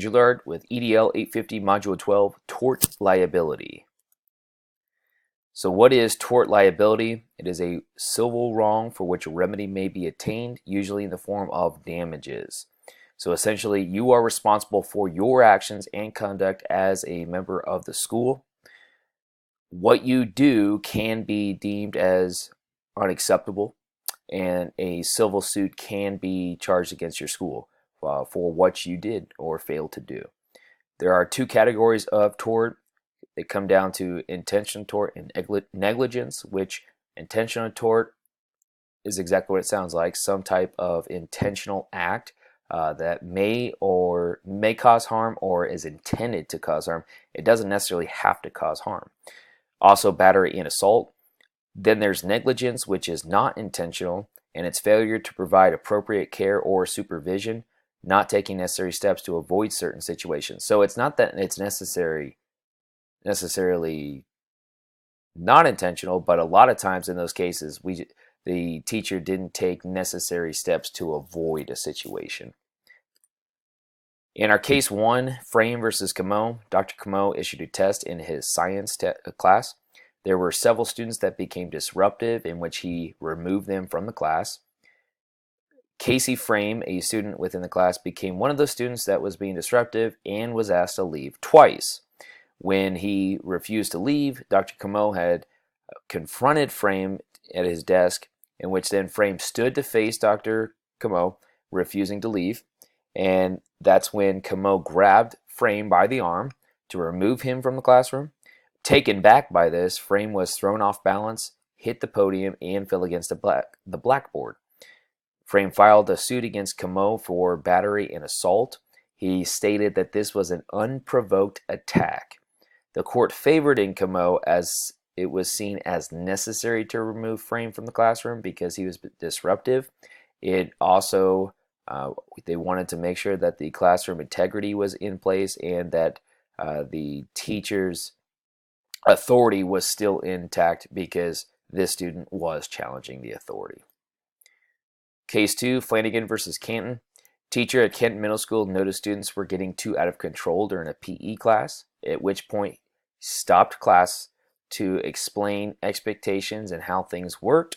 Gillard with EDL 850 Module 12, Tort Liability. So what is tort liability? It is a civil wrong for which a remedy may be attained, usually in the form of damages. So essentially, you are responsible for your actions and conduct as a member of the school. What you do can be deemed as unacceptable, and a civil suit can be charged against your school for what you did or failed to do. There are two categories of tort. They come down to intentional tort and negligence, which intentional tort is exactly what it sounds like, some type of intentional act that may cause harm or is intended to cause harm. It doesn't necessarily have to cause harm. Also, battery and assault. Then there's negligence, which is not intentional, and it's failure to provide appropriate care or supervision, not taking necessary steps to avoid certain situations. So it's not that it's necessarily not intentional, but a lot of times in those cases, the teacher didn't take necessary steps to avoid a situation. In our case 1, Frame versus Camo, Dr. Camo issued a test in his science class. There were several students that became disruptive, in which he removed them from the class. Casey Frame, a student within the class, became one of those students that was being disruptive and was asked to leave twice. When he refused to leave, Dr. Camo had confronted Frame at his desk, in which then Frame stood to face Dr. Camo, refusing to leave. And that's when Camo grabbed Frame by the arm to remove him from the classroom. Taken back by this, Frame was thrown off balance, hit the podium, and fell against the blackboard. Frame filed a suit against Camo for battery and assault. He stated that this was an unprovoked attack. The court favored in Camo as it was seen as necessary to remove Frame from the classroom because he was disruptive. It also, they wanted to make sure that the classroom integrity was in place and that the teacher's authority was still intact because this student was challenging the authority. Case 2, Flanagan versus Canton. Teacher at Kenton Middle School noticed students were getting too out of control during a PE class, at which point he stopped class to explain expectations and how things worked.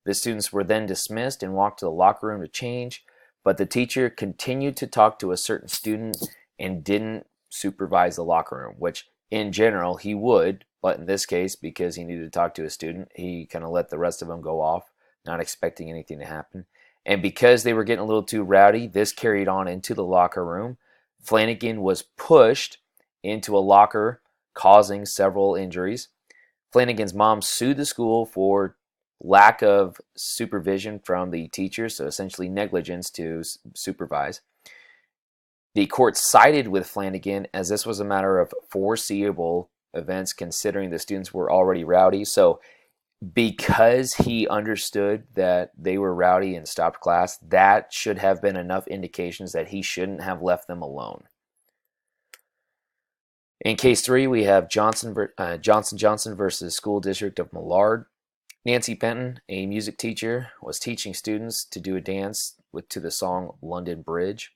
The students were then dismissed and walked to the locker room to change, but the teacher continued to talk to a certain student and didn't supervise the locker room, which in general he would, but in this case, because he needed to talk to a student, he kind of let the rest of them go off, not expecting anything to happen. And because they were getting a little too rowdy, this carried on into the locker room. Flanagan was pushed into a locker, causing several injuries. Flanagan's mom sued the school for lack of supervision from the teacher, so essentially negligence to supervise. The court sided with Flanagan as this was a matter of foreseeable events considering the students were already rowdy. So because he understood that they were rowdy and stopped class, that should have been enough indications that he shouldn't have left them alone. In case 3, we have Johnson versus School District of Millard. Nancy Penton, a music teacher, was teaching students to do a dance to the song London Bridge.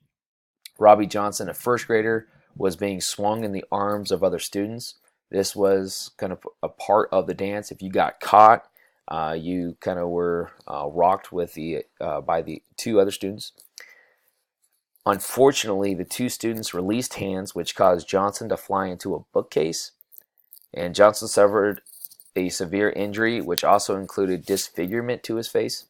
Robbie Johnson, a first grader, was being swung in the arms of other students. This was kind of a part of the dance. If you got caught, you kind of were rocked with by the two other students. Unfortunately, the two students released hands, which caused Johnson to fly into a bookcase. And Johnson suffered a severe injury, which also included disfigurement to his face.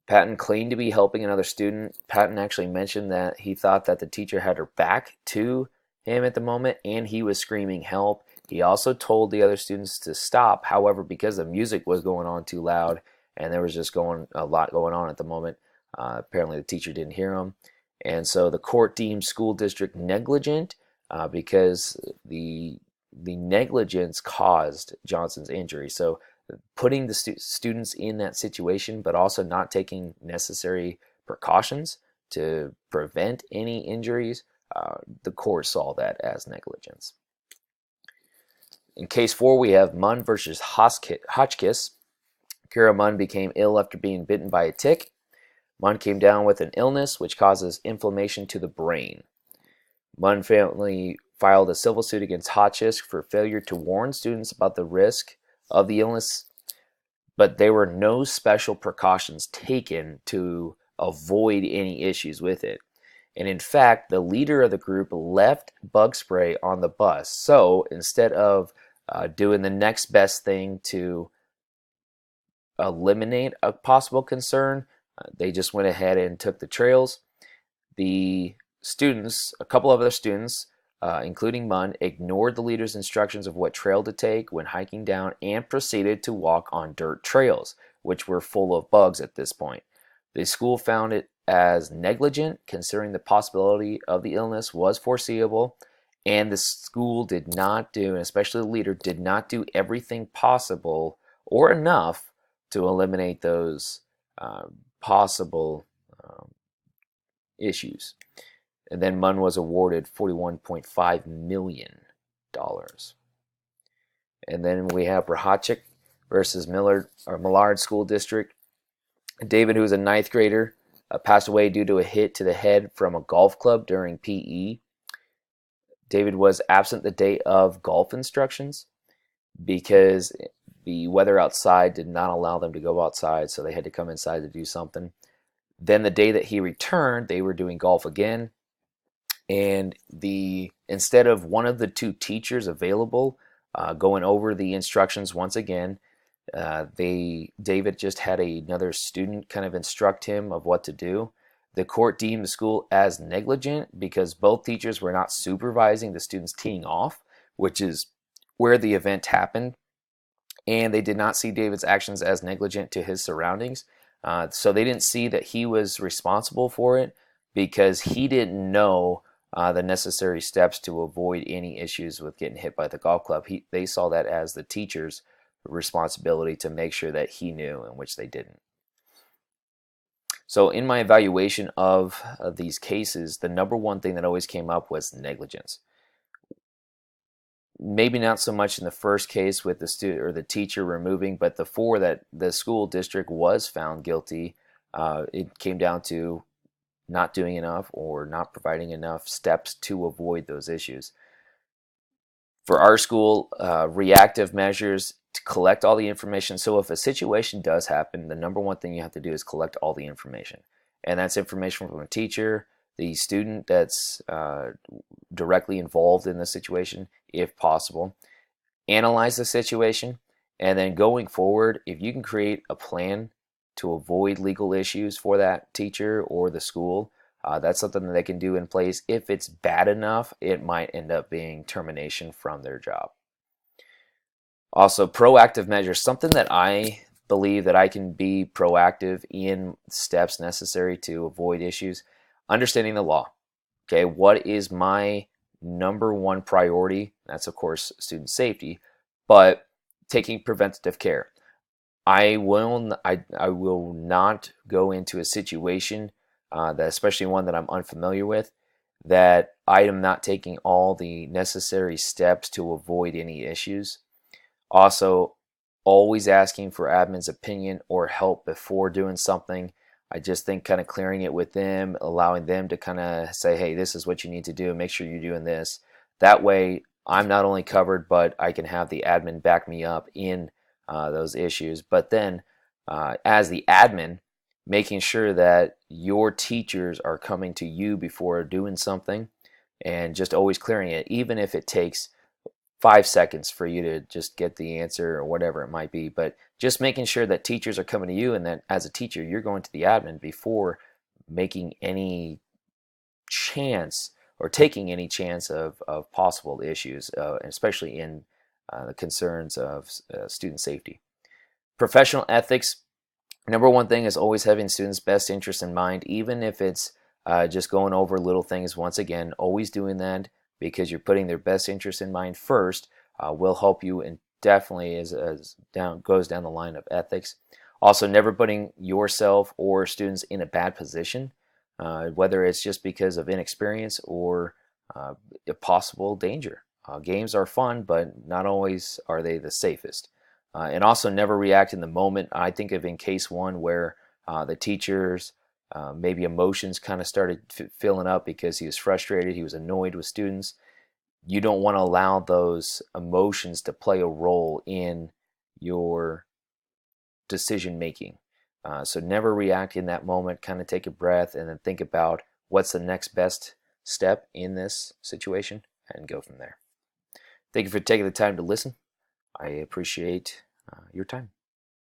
Patton claimed to be helping another student. Patton actually mentioned that he thought that the teacher had her back to him at the moment and he was screaming help. He also told the other students to stop. However, because the music was going on too loud and there was just a lot going on at the moment, apparently the teacher didn't hear him. And so the court deemed school district negligent because the negligence caused Johnson's injury. So putting the students in that situation, but also not taking necessary precautions to prevent any injuries, the court saw that as negligence. In case 4, we have Munn versus Hotchkiss. Kira Munn became ill after being bitten by a tick. Munn came down with an illness which causes inflammation to the brain. Munn family filed a civil suit against Hotchkiss for failure to warn students about the risk of the illness, but there were no special precautions taken to avoid any issues with it. And in fact, the leader of the group left bug spray on the bus. So instead of doing the next best thing to eliminate a possible concern, they just went ahead and took the trails. The students, a couple of other students, including Munn, ignored the leader's instructions of what trail to take when hiking down and proceeded to walk on dirt trails, which were full of bugs at this point. The school found it as negligent, considering the possibility of the illness was foreseeable, and the school did not do, and especially the leader, did not do everything possible or enough to eliminate those possible issues. And then Munn was awarded $41.5 million. And then we have Rahachik versus Millard School District. David, who was a ninth grader, passed away due to a hit to the head from a golf club during PE. David was absent the day of golf instructions because the weather outside did not allow them to go outside, so they had to come inside to do something. Then the day that he returned, they were doing golf again, and instead of one of the two teachers available going over the instructions once again, David just had another student kind of instruct him of what to do. The court deemed the school as negligent because both teachers were not supervising the students teeing off, which is where the event happened, and they did not see David's actions as negligent to his surroundings. So they didn't see that he was responsible for it because he didn't know the necessary steps to avoid any issues with getting hit by the golf club. They saw that as the teacher's responsibility to make sure that he knew, in which they didn't. So in my evaluation of these cases, the number one thing that always came up was negligence. Maybe not so much in the first case with the student or the teacher removing, but the four that the school district was found guilty, it came down to not doing enough or not providing enough steps to avoid those issues. For our school, reactive measures to collect all the information. So if a situation does happen, the number one thing you have to do is collect all the information. And that's information from a teacher, the student that's directly involved in the situation, if possible. Analyze the situation, and then going forward, if you can create a plan to avoid legal issues for that teacher or the school, that's something that they can do in place. If it's bad enough, it might end up being termination from their job. Also, proactive measures, something that I believe that I can be proactive in steps necessary to avoid issues. Understanding the law. Okay, what is my number one priority? That's, of course, student safety, but taking preventative care. I will not go into a situation, that especially one that I'm unfamiliar with, that I am not taking all the necessary steps to avoid any issues. Also, always asking for admin's opinion or help before doing something. I just think kind of clearing it with them, allowing them to kind of say, hey, this is what you need to do. Make sure you're doing this. That way, I'm not only covered, but I can have the admin back me up in those issues. But then, as the admin, making sure that your teachers are coming to you before doing something and just always clearing it, even if it takes 5 seconds for you to just get the answer or whatever it might be. But just making sure that teachers are coming to you and that as a teacher, you're going to the admin before making any chance or taking any chance of possible issues, especially in the concerns of student safety. Professional ethics. Number one thing is always having students' best interests in mind, even if it's just going over little things. Once again, always doing that because you're putting their best interest in mind first will help you, and definitely goes down the line of ethics. Also, never putting yourself or students in a bad position, whether it's just because of inexperience or a possible danger. Games are fun, but not always are they the safest. And also never react in the moment. I think of in case one where the teachers Maybe emotions kind of started filling up because he was frustrated, he was annoyed with students. You don't want to allow those emotions to play a role in your decision making. So never react in that moment. Kind of take a breath and then think about what's the next best step in this situation and go from there. Thank you for taking the time to listen. I appreciate your time.